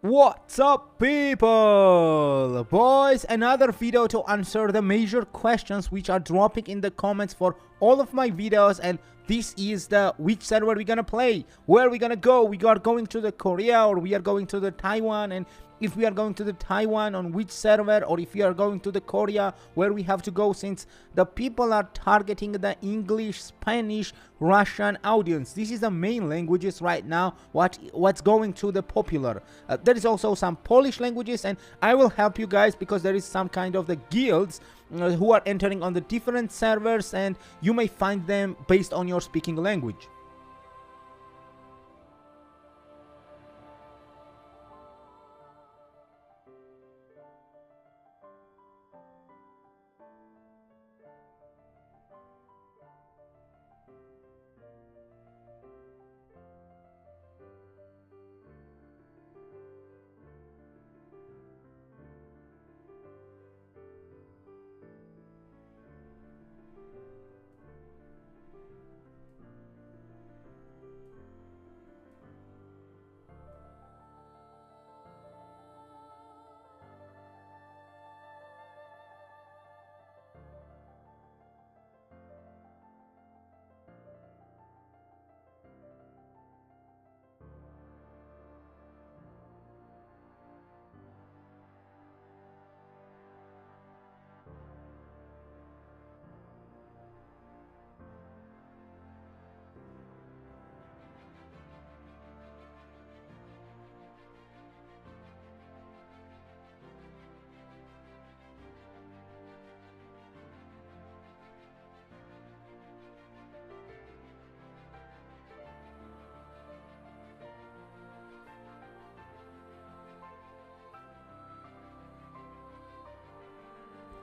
What's up, people? Boys, another video to answer the major questions which are dropping in the comments for all of my videos. And this is the which server we're gonna play, where we're gonna go. We are going to the Korea or we are going to the Taiwan, and if we are going to the Taiwan, on which server, or if we are going to the Korea, where we have to go, since the people are targeting the English, Spanish, Russian audience. This is the main languages right now, what's going to the popular. There is also some Polish languages, and I will help you guys because there is some kind of the guilds who are entering on the different servers, and you may find them based on your speaking language.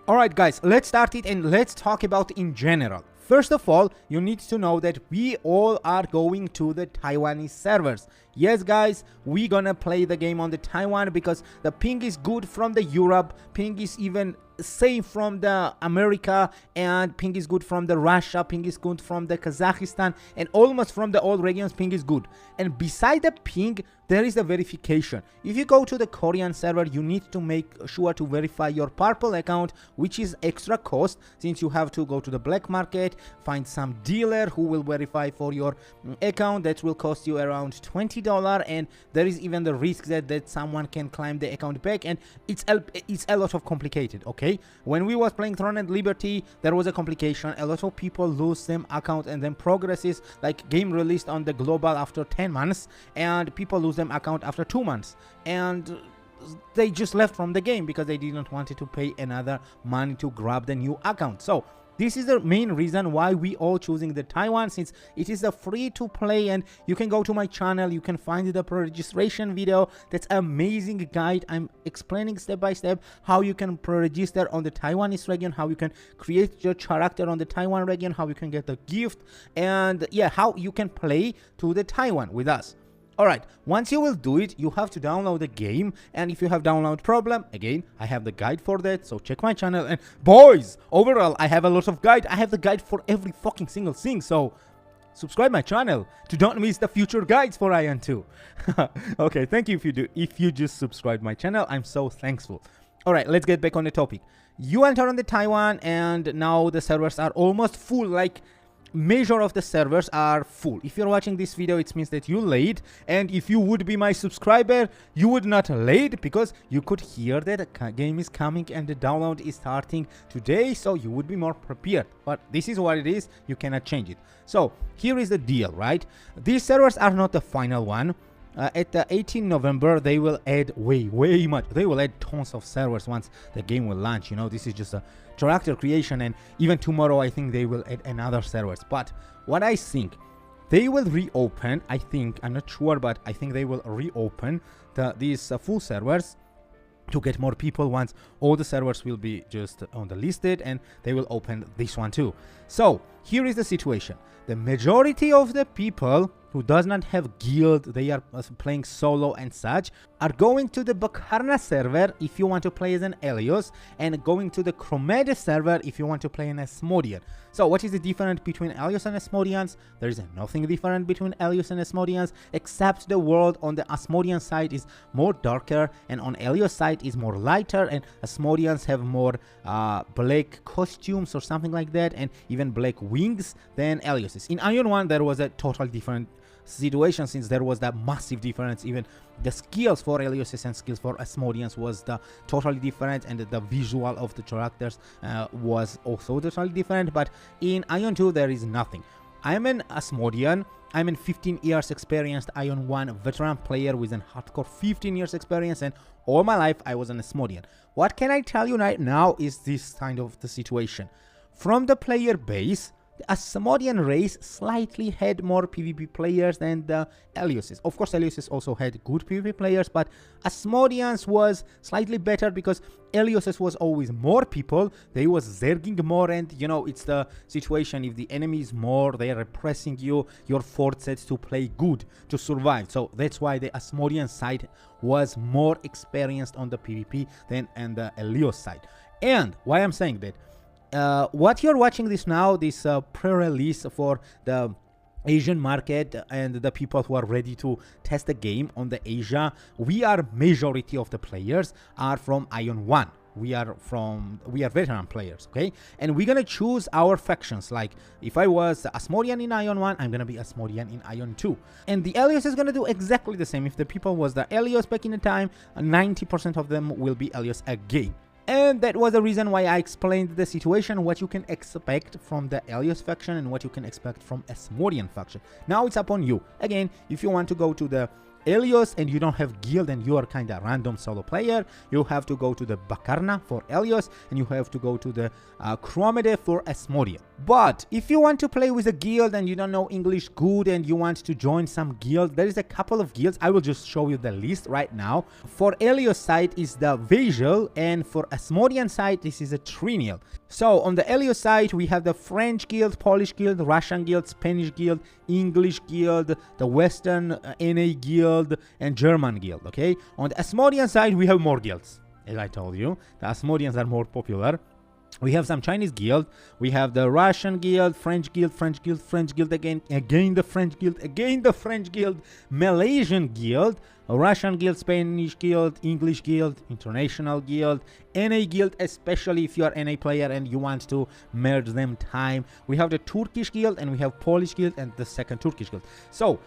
Alright guys, let's start it and let's talk about in general. First of all, you need to know that we all are going to the Taiwanese servers. Yes guys, we gonna play the game on the Taiwan because the ping is good from the Europe, ping is even same from the America, and ping is good from the Russia, ping is good from the Kazakhstan, and almost from the all regions ping is good. And beside the ping, there is the verification. If you go to the Korean server, you need to make sure to verify your purple account, which is extra cost, since you have to go to the black market, find some dealer who will verify for your account. That will cost you around $20, and there is even the risk that someone can claim the account back, and it's a lot of complicated. Okay, when we was playing Throne and Liberty, there was a complication. A lot of people lose them account, and then progresses, like game released on the global after 10 months, and people lose them account after 2 months, and they just left from the game because they didn't want to pay another money to grab the new account. So this is the main reason why we all choosing the Taiwan, since it is a free to play, and you can go to my channel, you can find the pre-registration video. That's amazing guide. I'm explaining step by step how you can pre-register on the Taiwanese region, how you can create your character on the Taiwan region, how you can get the gift, and yeah, how you can play to the Taiwan with us. Alright, once you will do it, you have to download the game, and if you have download problem, again, I have the guide for that, so check my channel. And boys, overall, I have a lot of guide. I have the guide for every fucking single thing, so subscribe my channel to don't miss the future guides for AION 2. Okay, thank you if you just subscribe my channel. I'm so thankful. Alright, let's get back on the topic. You enter on the Taiwan, and now the servers are almost full, like measure of the servers are full. If you're watching this video, it means that you late, and if you would be my subscriber, you would not late, because you could hear that the game is coming and the download is starting today, so you would be more prepared. But this is what it is, you cannot change it. So here is the deal, right? These servers are not the final one. At the 18th November, they will add way much. They will add tons of servers once the game will launch. You know, this is just a character creation, and even tomorrow I think they will add another servers. But what I think, they will reopen, I think, I'm not sure, but I think they will reopen these full servers to get more people once all the servers will be just on the listed, and they will open this one too. So here is the situation. The majority of the people who does not have guild, they are playing solo and such, are going to the Bakarna server if you want to play as an Elyos, and going to the Chromede server if you want to play an Asmodian. So what is the difference between Elyos and Asmodians? There is nothing different between Elyos and Asmodians, except the world on the Asmodian side is more darker, and on Elyos side is more lighter, and Asmodians have more black costumes or something like that, and even black wings than Elyos. In AION 1 there was a total different situation, since there was that massive difference. Even the skills for Elyos and skills for Asmodians was the totally different, and the visual of the characters was also totally different. But in AION 2 there is nothing. I'm an Asmodian. I'm an 15 years experienced AION 1 veteran player with an hardcore 15 years experience, and all my life I was an Asmodian. What can I tell you right now is this kind of the situation. From the player base, the Asmodian race slightly had more PvP players than the Elyos. Of course, Elyos also had good PvP players, but Asmodians was slightly better because Elyos was always more people. They was zerging more, and you know, it's the situation. If the enemy is more, they are repressing you. You're forced to play good to survive. So that's why the Asmodian side was more experienced on the PvP than on the Elyos side. And why I'm saying that, what you're watching this now, this pre-release for the Asian market and the people who are ready to test the game on the Asia, majority of the players are from AION 1. We are veteran players, okay? And we're gonna choose our factions. Like, if I was Asmodian in AION 1, I'm gonna be Asmodian in AION 2. And the Elyos is gonna do exactly the same. If the people was the Elyos back in the time, 90% of them will be Elyos again. And that was the reason why I explained the situation, what you can expect from the Elyos faction and what you can expect from Asmodian faction. Now it's up on you. Again, if you want to go to the Elyos and you don't have guild and you are kind of random solo player, you have to go to the Bakarna for Elyos, and you have to go to the Chromede for Asmodian. But if you want to play with a guild and you don't know English good and you want to join some guild, there is a couple of guilds. I will just show you the list right now. For Elyos side is the Visual, and for Asmodian side this is a Trinial. So on the Elyos side we have the French guild, Polish guild, Russian guild, Spanish guild, English guild, the Western NA guild, and German guild, okay? On the Asmodian side we have more guilds. As I told you, the Asmodians are more popular. We have some Chinese guild, we have the Russian guild, French guild, French guild, French guild again the French guild, again the French guild, Malaysian guild, Russian guild, Spanish guild, English guild, international guild, NA guild, especially if you are NA player and you want to merge them time. We have the Turkish guild and we have Polish guild and the second Turkish guild. So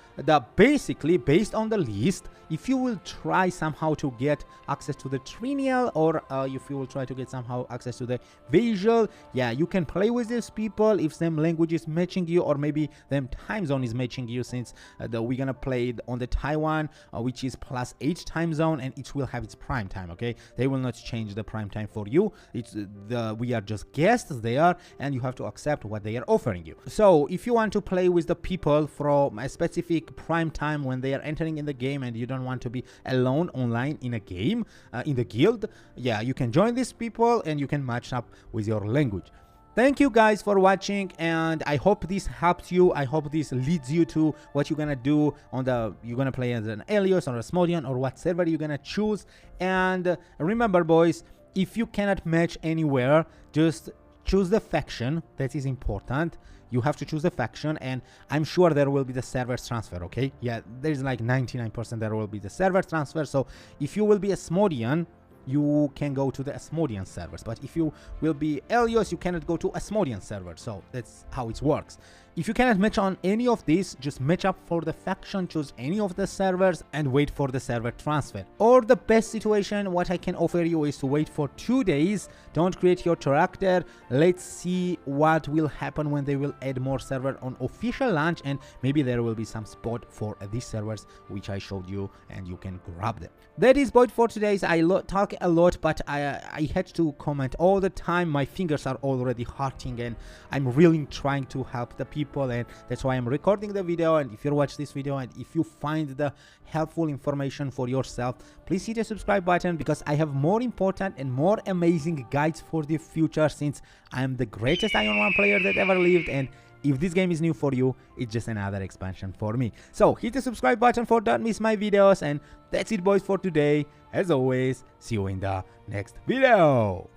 basically based on the list, if you will try somehow to get access to the Trinial, or if you will try to get somehow access to the Visual, yeah, you can play with these people if them language is matching you, or maybe them time zone is matching you, since we're gonna play on the Taiwan, which is +8 time zone, and it will have its prime time, okay? They will not change the prime time for you. We are just guests there, and you have to accept what they are offering you. So if you want to play with the people from a specific prime time when they are entering in the game, and you don't want to be alone online in a game, in the guild, yeah, you can join these people and you can match up with your language. Thank you guys for watching, and I hope this helps you. I hope this leads you to what you're gonna do on the, you're gonna play as an Elyos or Asmodian, or what server you're gonna choose. And remember boys, if you cannot match anywhere, just choose the faction. That is important. You have to choose the faction, and I'm sure there will be the server transfer, okay? Yeah, there's like 99% there will be the server transfer. So if you will be Asmodian, you can go to the Asmodian servers, but if you will be Elyos, you cannot go to Asmodian servers. So that's how it works. If you cannot match on any of these, just match up for the faction, choose any of the servers, and wait for the server transfer. Or the best situation, what I can offer you is to wait for 2 days. Don't create your character. Let's see what will happen when they will add more server on official launch, and maybe there will be some spot for these servers which I showed you, and you can grab them. That is it for today's. I talk a lot, but I had to comment all the time. My fingers are already hurting, and I'm really trying to help the people, and that's why I'm recording the video. And if you watch this video and if you find the helpful information for yourself, please hit the subscribe button, because I have more important and more amazing guides for the future, since I am the greatest AION 1 player that ever lived, and if this game is new for you, it's just another expansion for me. So hit the subscribe button for don't miss my videos, and that's it boys for today. As always, see you in the next video.